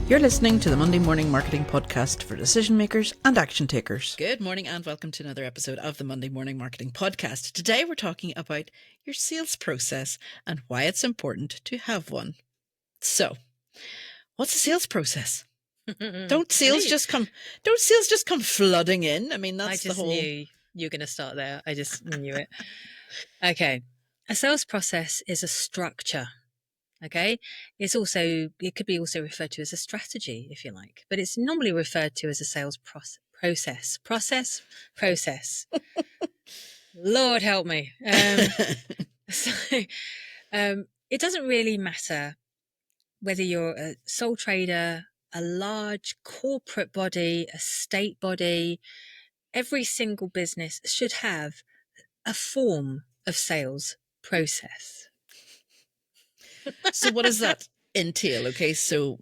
You're listening to the Monday Morning Marketing Podcast for decision makers and action takers. Good morning and welcome to another episode of the Monday Morning Marketing Podcast. Today we're talking about your sales process and why it's important to have one. So, what's a sales process? Don't sales just come flooding in? I mean, that's the whole... I just knew you were going to start there. I just knew it. Okay. A sales process is a structure. Okay. It could be also referred to as a strategy, if you like, but it's normally referred to as a sales process. Lord help me. It doesn't really matter whether you're a sole trader, a large corporate body, a state body. Every single business should have a form of sales process. So what does that entail? Okay, so,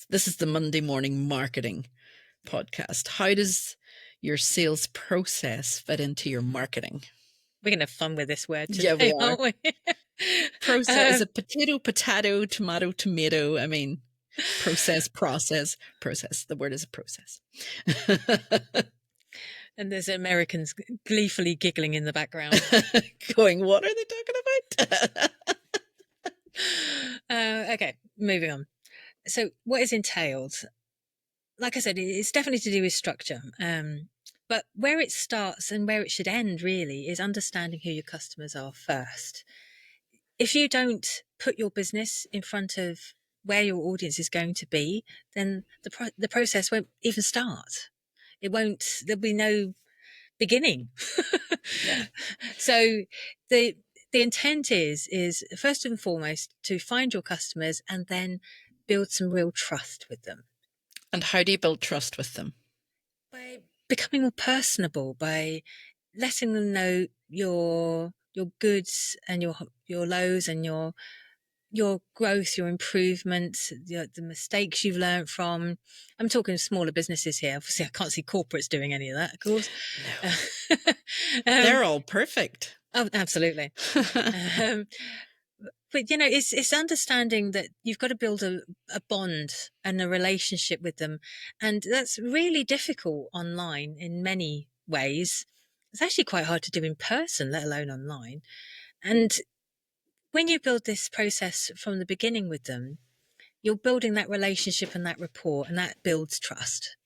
this is the Monday Morning Marketing Podcast. How does your sales process fit into your marketing? We're going to have fun with this word today, Yeah, we are. aren't we? Process, is it potato, tomato? I mean, process. The word is a process. And there's Americans gleefully giggling in the background. Going, what are they talking about? Okay, moving on. So what is entailed? Like I said, it's definitely to do with structure. But where it starts and where it should end really is understanding who your customers are first. If you don't put your business in front of where your audience is going to be, then the process won't even start. There'll be no beginning. Yeah. So the intent is first and foremost to find your customers and then build some real trust with them. And how do you build trust with them? By becoming more personable, by letting them know your goods and your lows and your growth, your improvements, the mistakes you've learned from. I'm talking smaller businesses here. Obviously, I can't see corporates doing any of that, of course. No. They're all perfect. Oh, absolutely. But it's understanding that you've got to build a bond and a relationship with them, and that's really difficult online in many ways. It's actually quite hard to do in person, let alone online. And when you build this process from the beginning with them, you're building that relationship and that rapport, and that builds trust.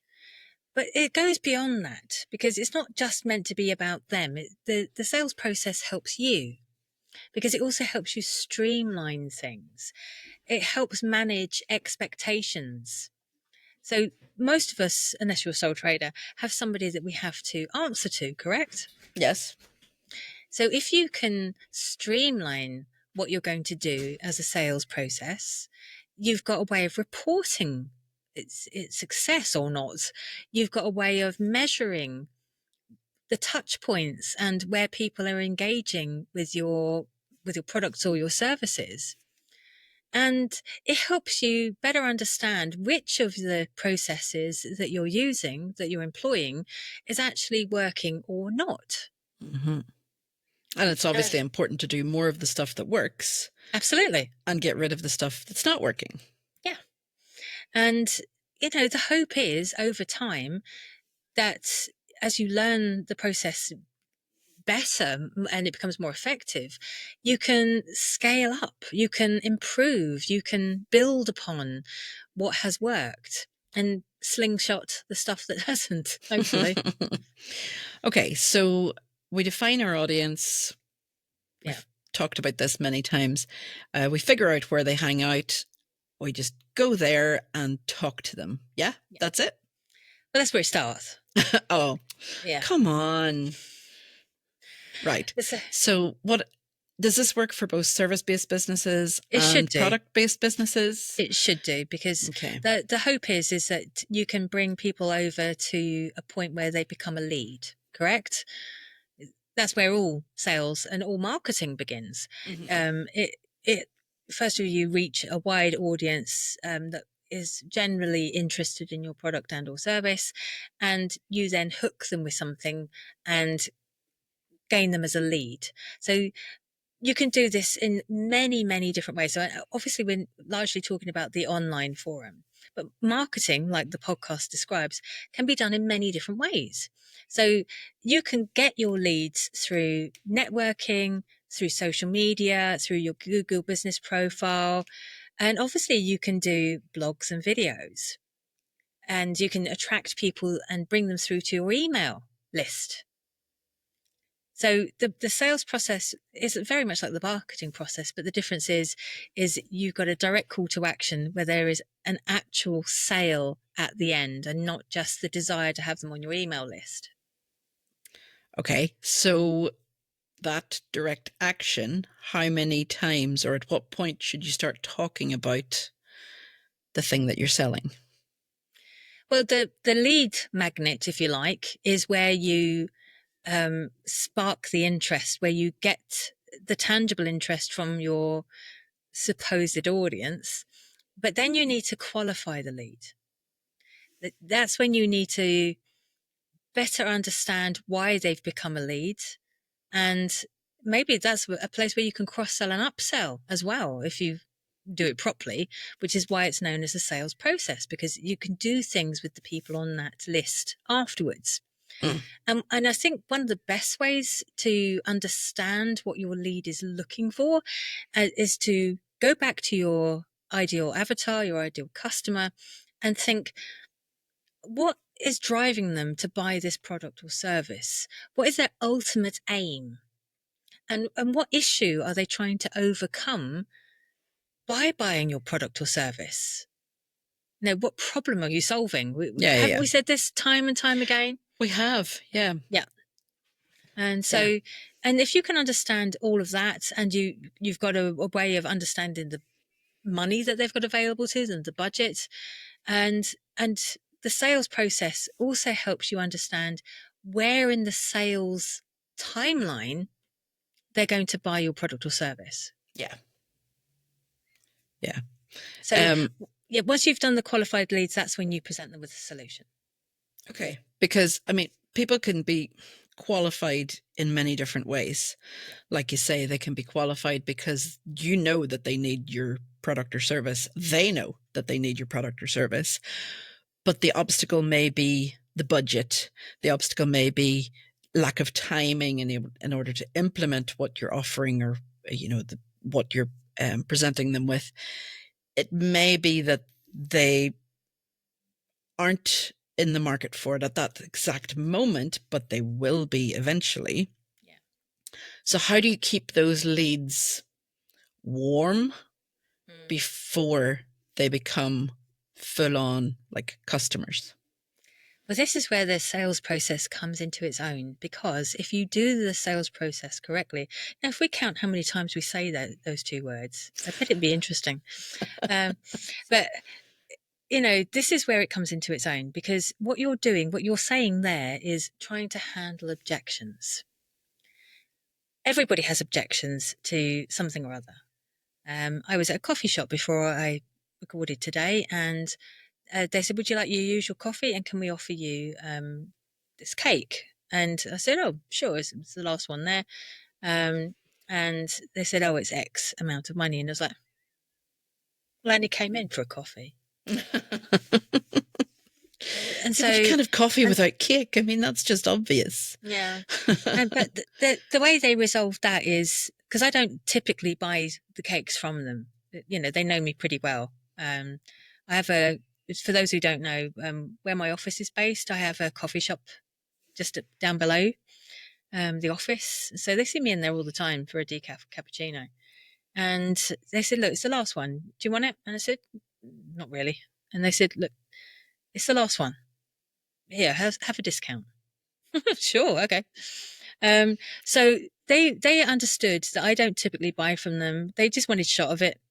But it goes beyond that because it's not just meant to be about them. The sales process helps you because it also helps you streamline things. It helps manage expectations. So most of us, unless you're a sole trader, have somebody that we have to answer to, correct? Yes. So if you can streamline what you're going to do as a sales process, you've got a way of reporting its success or not. You've got a way of measuring the touch points and where people are engaging with your products or your services. And it helps you better understand which of the processes that you're using, that you're employing, is actually working or not. Mm-hmm. And it's obviously important to do more of the stuff that works. Absolutely. And get rid of the stuff that's not working. Yeah. And, the hope is over time that as you learn the process better and it becomes more effective, you can scale up, you can improve, you can build upon what has worked and slingshot the stuff that hasn't, hopefully. Okay, so we define our audience. Yeah. We've talked about this many times. We figure out where they hang out. We just go there and talk to them. Yeah. That's it. Well, that's where it starts. Oh, yeah. Come on. Right. So what does this work for both service-based businesses and product-based businesses? It should do, because the hope is that you can bring people over to a point where they become a lead, correct? That's where all sales and all marketing begins. Mm-hmm. First of all, you reach a wide audience that is generally interested in your product and or service, and you then hook them with something and gain them as a lead. So you can do this in many, many different ways. So obviously we're largely talking about the online forum. But marketing, like the podcast describes, can be done in many different ways. So you can get your leads through networking, through social media, through your Google business profile. And obviously you can do blogs and videos, and you can attract people and bring them through to your email list. So the sales process is very much like the marketing process, but the difference is you've got a direct call to action where there is an actual sale at the end and not just the desire to have them on your email list. Okay, so that direct action, how many times or at what point should you start talking about the thing that you're selling? Well, the lead magnet, if you like, is where you spark the interest, where you get the tangible interest from your supposed audience, but then you need to qualify the lead. That's when you need to better understand why they've become a lead, and maybe that's a place where you can cross-sell and upsell as well if you do it properly, which is why it's known as a sales process, because you can do things with the people on that list afterwards. And I think one of the best ways to understand what your lead is looking for is to go back to your ideal avatar, your ideal customer, and think, what is driving them to buy this product or service? What is their ultimate aim? And what issue are they trying to overcome by buying your product or service? What problem are you solving? Haven't we said this time and time again? We have, yeah. Yeah. And so, and if you can understand all of that, and you've got a way of understanding the money that they've got available to them, the budget, and the sales process also helps you understand where in the sales timeline they're going to buy your product or service. Yeah. So once you've done the qualified leads, that's when you present them with a solution. Okay. Because, I mean, people can be qualified in many different ways. Like you say, they can be qualified because you know that they need your product or service. They know that they need your product or service. But the obstacle may be the budget. The obstacle may be lack of timing in order to implement what you're offering, or, what you're presenting them with. It may be that they aren't in the market for it at that exact moment, but they will be eventually. Yeah. So how do you keep those leads warm before they become full on like customers? Well, this is where the sales process comes into its own, because if you do the sales process correctly, now if we count how many times we say those two words, I bet it'd be interesting. But this is where it comes into its own, because what you're saying there is trying to handle objections. Everybody has objections to something or other. I was at a coffee shop before I recorded today, and they said, "Would you like your usual coffee? And can we offer you this cake?" And I said, "Oh, sure, it's the last one there." And they said, "Oh, it's X amount of money." And I was like, "Well, I only came in for a coffee." And so you can't have coffee without cake. I mean, that's just obvious. Yeah. But the way they resolved that is, because I don't typically buy the cakes from them. They know me pretty well. I have for those who don't know, where my office is based, I have a coffee shop just down below the office. So they see me in there all the time for a decaf cappuccino. And they said, "Look, it's the last one. Do you want it?" And I said, "Not really." And they said, "Look, it's the last one. Here, have a discount." Sure, okay. So they understood that I don't typically buy from them. They just wanted a shot of it,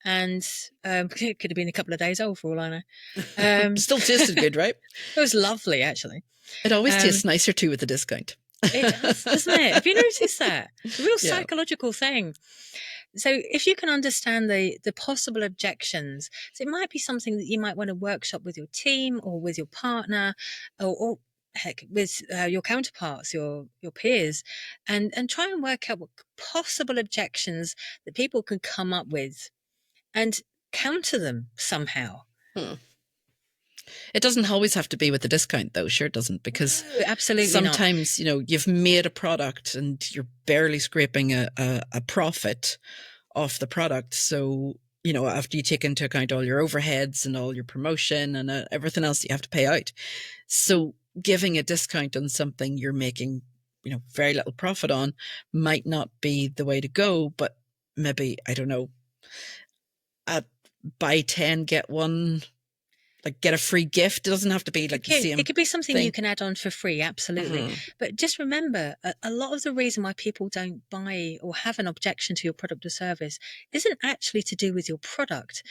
and it could have been a couple of days old for all I know. Still tasted good, right? It was lovely, actually. It always tastes nicer too with a discount. It does, doesn't it? Have you noticed that? It's a real psychological thing. So if you can understand the possible objections, so it might be something that you might want to workshop with your team or with your partner, or heck, with your counterparts, your peers, and try and work out what possible objections that people can come up with, and counter them somehow. It doesn't always have to be with a discount, though. Sure, it doesn't, because No, absolutely not. sometimes, you've made a product and you're barely scraping a profit off the product. So, after you take into account all your overheads and all your promotion and everything else that you have to pay out. So giving a discount on something you're making, very little profit on might not be the way to go, but maybe, I don't know, at buy 10, get one, like get a free gift. It doesn't have to be like the same It could be something thing. you can add on for free, absolutely. But just remember, a lot of the reason why people don't buy or have an objection to your product or service isn't actually to do with your product.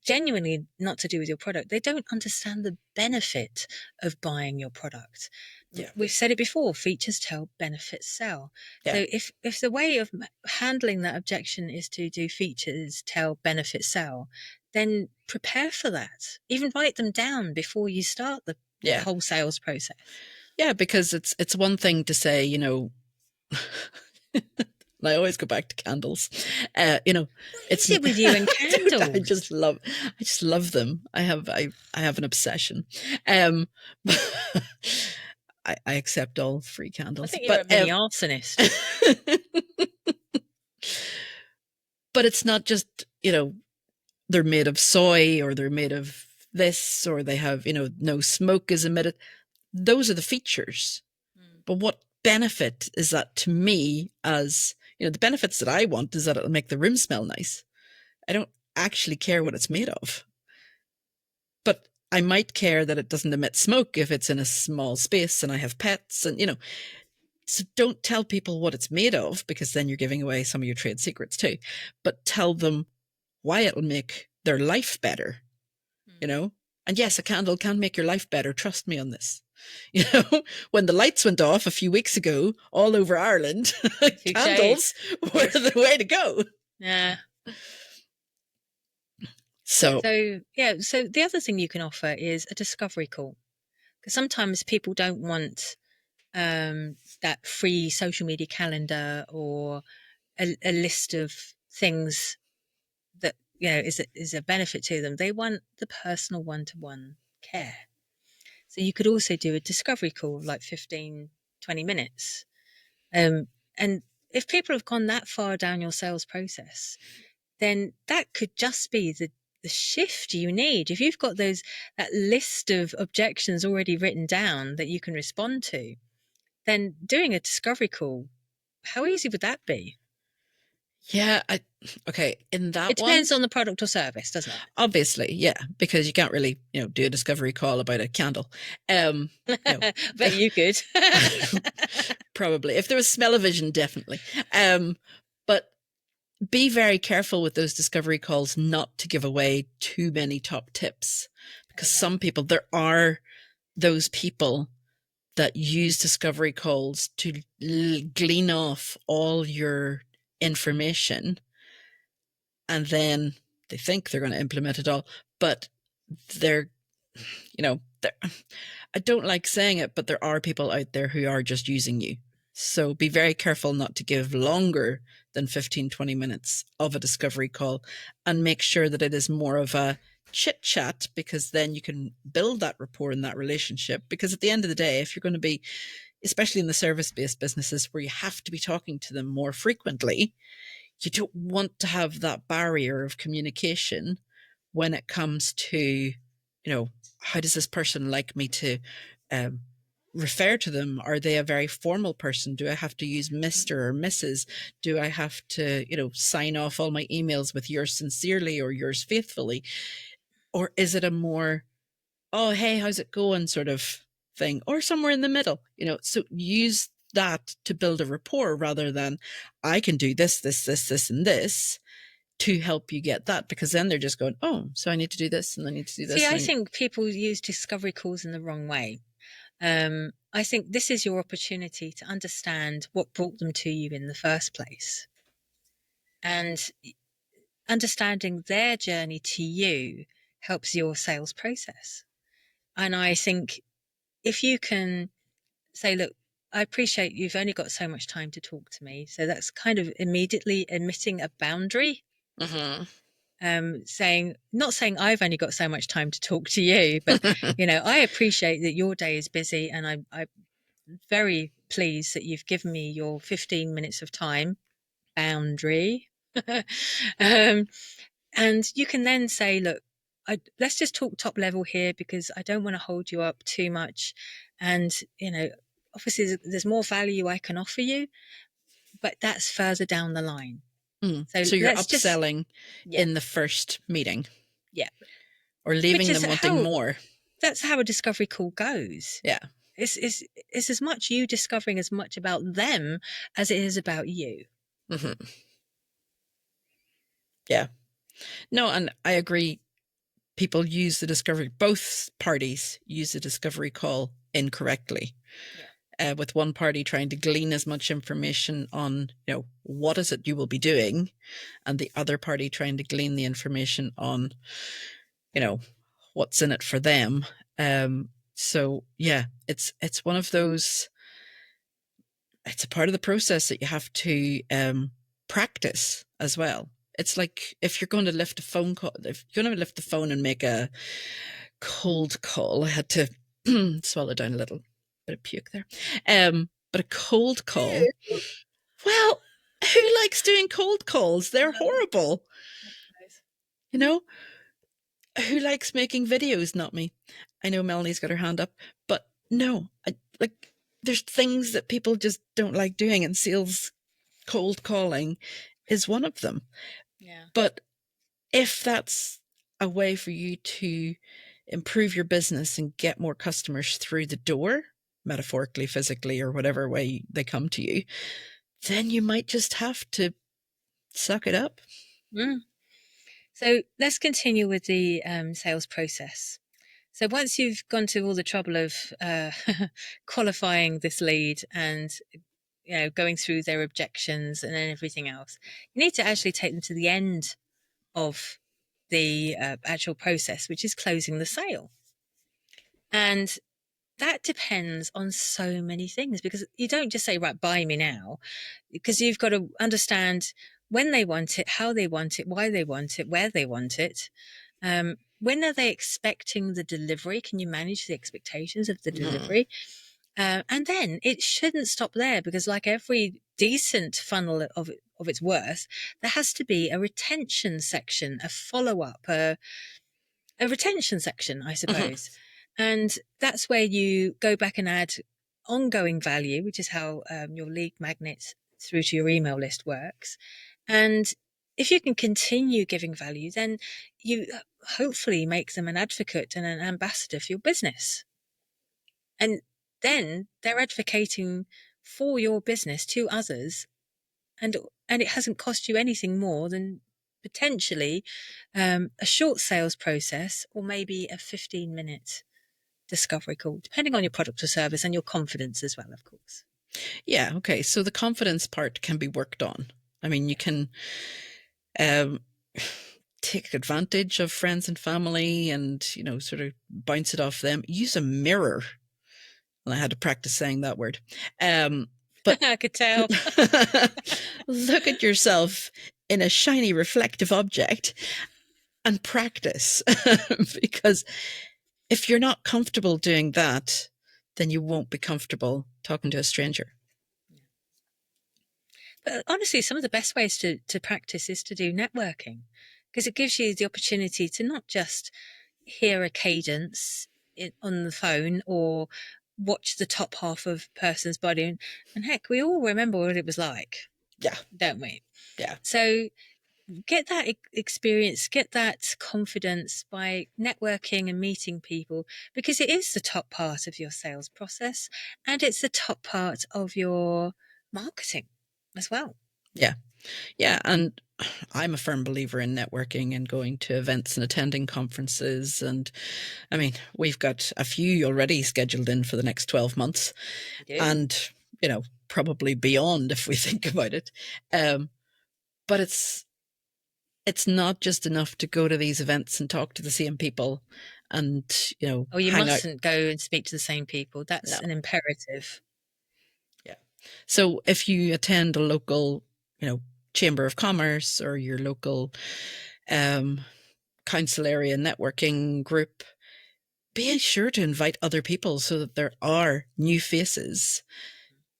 Genuinely not to do with your product. They don't understand the benefit of buying your product. Yeah. We've said it before, features tell, benefits sell. Yeah. So if the way of handling that objection is to do features tell, benefits sell, then prepare for that. Even write them down before you start the whole sales process. Yeah, because it's one thing to say, I always go back to candles. What is it with you and candles? I just love them. I have an obsession. I accept all free candles. I think you're a mini arsonist. But it's not just, they're made of soy or they're made of this or they have, no smoke is emitted. Those are the features. But what benefit is that to me? As the benefits that I want is that it'll make the room smell nice. I don't actually care what it's made of, but I might care that it doesn't emit smoke if it's in a small space and I have pets and, so don't tell people what it's made of, because then you're giving away some of your trade secrets too, but tell them why it'll make their life better, and yes, a candle can make your life better. Trust me on this. When the lights went off a few weeks ago all over Ireland, candles were the way to go. Yeah. So the other thing you can offer is a discovery call, because sometimes people don't want that free social media calendar or a list of things that is a benefit to them. They want the personal one-to-one care. So you could also do a discovery call, like 15, 20 minutes. And if people have gone that far down your sales process, then that could just be the shift you need. If you've got that list of objections already written down that you can respond to, then doing a discovery call, how easy would that be? Yeah, okay. In that, it depends on the product or service, doesn't it? Obviously, yeah, because you can't really, do a discovery call about a candle. Bet you could. Probably, if there was smell-o-vision, definitely. But be very careful with those discovery calls not to give away too many top tips, because some people, there are those people that use discovery calls to glean off all your information, and then they think they're going to implement it all, but they're, I don't like saying it, but there are people out there who are just using you. So be very careful not to give longer than 15, 20 minutes of a discovery call, and make sure that it is more of a chit chat, because then you can build that rapport and that relationship. Because at the end of the day, if you're going to be, especially in the service-based businesses where you have to be talking to them more frequently, you don't want to have that barrier of communication when it comes to, how does this person like me to refer to them? Are they a very formal person? Do I have to use Mr. or Mrs.? Do I have to, sign off all my emails with yours sincerely or yours faithfully? Or is it a more, oh, hey, how's it going sort of thing? Or somewhere in the middle, so use that to build a rapport, rather than I can do this, and this to help you get that, because then they're just going, oh, so I need to do this and I need to do this. See, I think people use discovery calls in the wrong way. I think this is your opportunity to understand what brought them to you in the first place, and understanding their journey to you helps your sales process. And I think if you can say, look, I appreciate you've only got so much time to talk to me. So that's kind of immediately admitting a boundary. Mm-hmm. not saying I've only got so much time to talk to you, but I appreciate that your day is busy, and I'm very pleased that you've given me your 15 minutes of time boundary. um, and you can then say, look, let's just talk top level here because I don't want to hold you up too much. And, obviously there's more value I can offer you, but that's further down the line. So So you're let's just, upselling yeah, in the first meeting yeah. or Which leaving is them wanting more. that's how a discovery call goes. Yeah. It's as much you discovering as much about them as it is about you. Mm-hmm. Yeah. No, and I agree. People use the discovery, both parties use the discovery call incorrectly. Yeah. With one party trying to glean as much information on, what is it you will be doing, and the other party trying to glean the information on, what's in it for them. So yeah, it's one of those. It's a part of the process that you have to practice as well. It's like if you're going to lift a phone call, if you're going to lift the phone and make a cold call, I had to swallow down a little bit of puke there. But a cold call, well, who likes doing cold calls? They're horrible. You know, who likes making videos? Not me. I know Melanie's got her hand up, but no, there's things that people just don't like doing, and sales cold calling is one of them. Yeah. But if that's a way for you to improve your business and get more customers through the door, metaphorically, physically, or whatever way they come to you, then you might just have to suck it up. So let's continue with the sales process. So once you've gone to all the trouble of qualifying this lead and going through their objections and then everything else, you need to actually take them to the end of the actual process, which is closing the sale. And that depends on so many things, because you don't just say, right, buy me now, because you've got to understand when they want it, how they want it, why they want it, where they want it. When are they expecting the delivery? Can you manage the expectations of the delivery? And then it shouldn't stop there, because like every decent funnel of its worth, there has to be a retention section, a follow-up, a retention section, I suppose. And that's where you go back and add ongoing value, which is how your lead magnet through to your email list works. And if you can continue giving value, then you hopefully make them an advocate and an ambassador for your business. And then they're advocating for your business to others, and it hasn't cost you anything more than potentially a short sales process, or maybe a 15-minute discovery call, depending on your product or service and your confidence as well, of course. Yeah. Okay. So the confidence part can be worked on. I mean, you can take advantage of friends and family and, sort of bounce it off them. Use a mirror. And I had to practice saying that word. But I could tell. Look at yourself in a shiny reflective object and practice. Because if you're not comfortable doing that, then you won't be comfortable talking to a stranger. But honestly, some of the best ways to practice is to do networking, because it gives you the opportunity to not just hear a cadence on the phone or watch the top half of a person's body. And heck, we all remember what it was like. Yeah. Don't we? Yeah. So get that experience, get that confidence by networking and meeting people, because it is the top part of your sales process, and it's the top part of your marketing as well. Yeah. Yeah. And I'm a firm believer in networking and going to events and attending conferences. And I mean, we've got a few already scheduled in for the next 12 months. And, probably beyond if we think about it. But it's not just enough to go to these events and talk to the same people and, Oh, you hang out. mustn't go and speak to the same people. That's an imperative. Yeah. So if you attend a local, chamber of commerce or your local council area networking group, be sure to invite other people so that there are new faces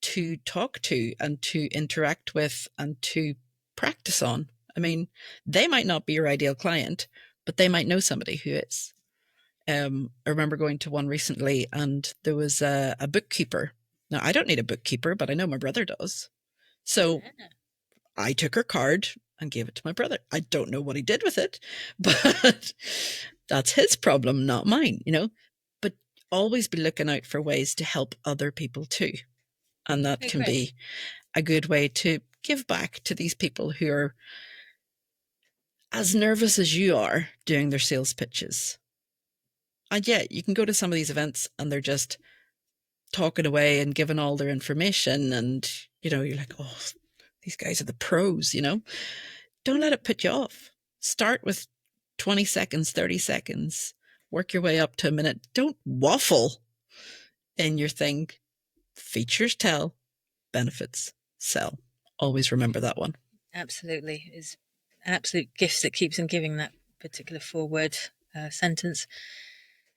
to talk to and to interact with and to practice on. I mean, they might not be your ideal client, but they might know somebody who is. I remember going to one recently and there was a bookkeeper. Now, I don't need a bookkeeper, but I know my brother does. So I took her card and gave it to my brother. I don't know what he did with it, but that's his problem, not mine, you know. But always be looking out for ways to help other people too. And that can be a good way to give back to these people who are as nervous as you are doing their sales pitches. And yet you can go to some of these events and they're just talking away and giving all their information. And, you know, you're like, oh, these guys are the pros, you know. Don't let it put you off. Start with 20 seconds, 30 seconds. Work your way up to a minute. Don't waffle in your thing. Features tell, benefits sell. Always remember that one. Absolutely. It's an absolute gift that keeps on giving, that particular 4-word sentence.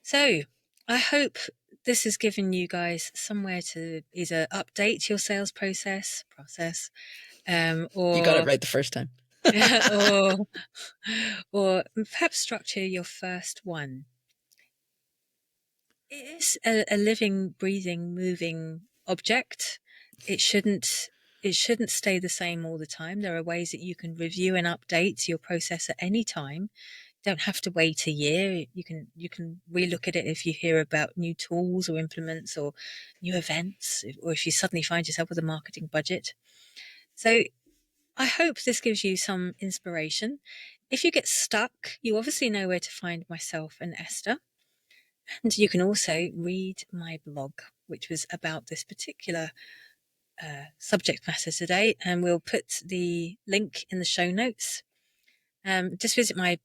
So I hope this has given you guys somewhere to either update your sales process, or you got it right the first time. or perhaps structure your first one. It is a living, breathing, moving object. It shouldn't stay the same all the time. There are ways that you can review and update your process at any time. You don't have to wait a year. You can relook at it if you hear about new tools or implements or new events, or if you suddenly find yourself with a marketing budget. So I hope this gives you some inspiration. If you get stuck, you obviously know where to find myself and Esther. And you can also read my blog, which was about this particular subject matter today, and we'll put the link in the show notes. Just visit my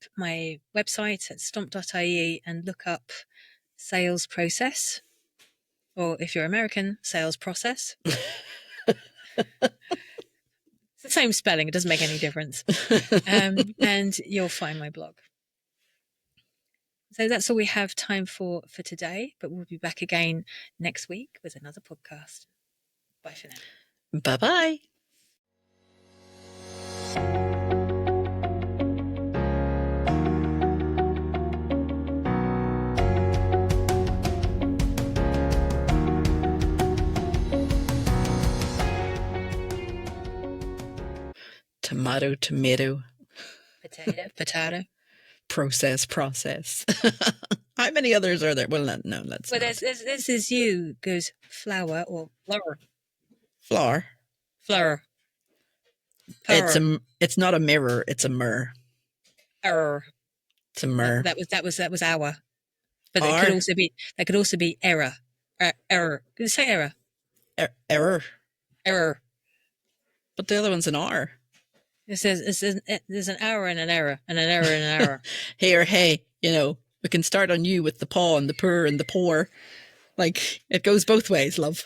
website at stomp.ie and look up sales process, or if you're American, sales process. It's the same spelling, it doesn't make any difference. And you'll find my blog. So that's all we have time for today, but we'll be back again next week with another podcast. Bye for now. Bye-bye. Tomato, tomato. Potato, potato. Process. How many others are there? Well, no, let's well, not. This is you goes flour or flour. Flour. It's not a mirror. It's a myrrh. It's a myrrh. That was our. But it could also be error. Error. Did you say error? Error. But the other one's an R. There's an hour and an error and an error and an error. Hey, you know, we can start on you with the paw and the purr and the pour. Like, it goes both ways, love.